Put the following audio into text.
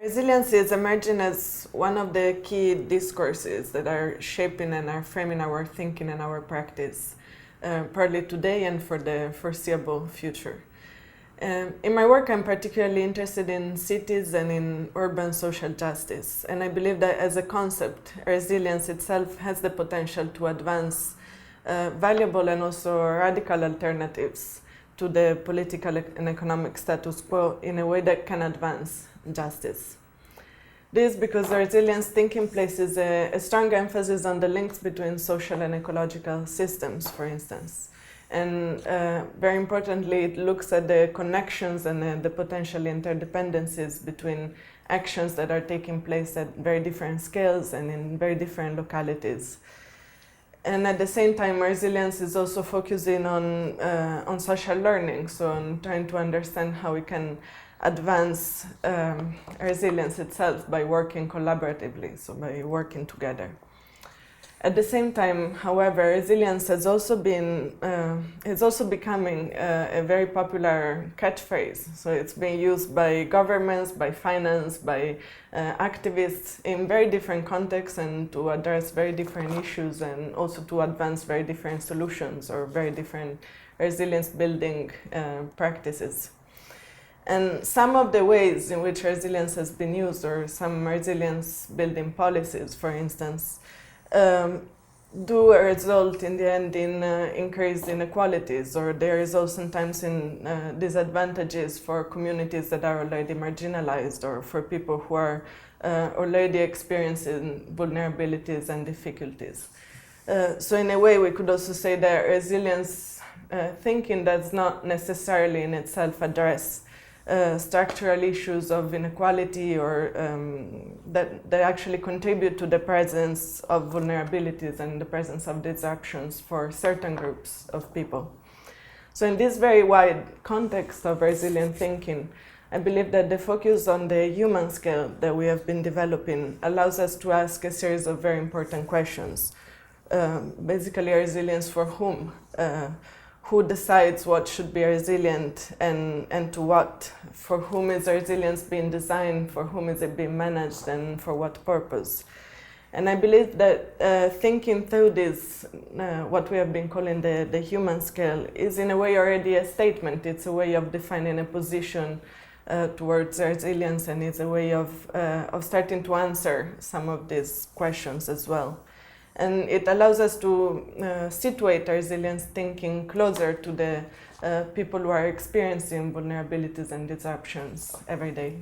Resilience is emerging as one of the key discourses that are shaping and are framing our thinking and our practice, partly today and for the foreseeable future. In my work, I'm particularly interested in cities and in urban social justice, and I believe that as a concept, resilience itself has the potential to advance valuable and also radical alternatives to the political and economic status quo in a way that can advance justice. This because resilience thinking places a strong emphasis on the links between social and ecological systems, for instance. And very importantly, it looks at the connections and the potential interdependencies between actions that are taking place at very different scales and in very different localities. And at the same time, resilience is also focusing on social learning, so on trying to understand how we can advance resilience itself by working collaboratively, so by working together. At the same time, however, resilience has also been is also becoming a very popular catchphrase. So it's being used by governments, by finance, by activists in very different contexts and to address very different issues and also to advance very different solutions or very different resilience building practices. And some of the ways in which resilience has been used, or some resilience building policies, for instance, do result in the end in increased inequalities, or they result sometimes in disadvantages for communities that are already marginalized or for people who are already experiencing vulnerabilities and difficulties. So in a way, we could also say that resilience thinking does not necessarily in itself address structural issues of inequality or that actually contribute to the presence of vulnerabilities and the presence of disruptions for certain groups of people. So in this very wide context of resilient thinking, I believe that the focus on the human scale that we have been developing allows us to ask a series of very important questions. Basically, resilience for whom? Who decides what should be resilient and to what? For whom is resilience being designed? For whom is it being managed? And for what purpose? And I believe that thinking through this, what we have been calling the human scale, is in a way already a statement. It's a way of defining a position towards resilience, and it's a way of starting to answer some of these questions as well. And it allows us to situate resilience thinking closer to the people who are experiencing vulnerabilities and disruptions every day.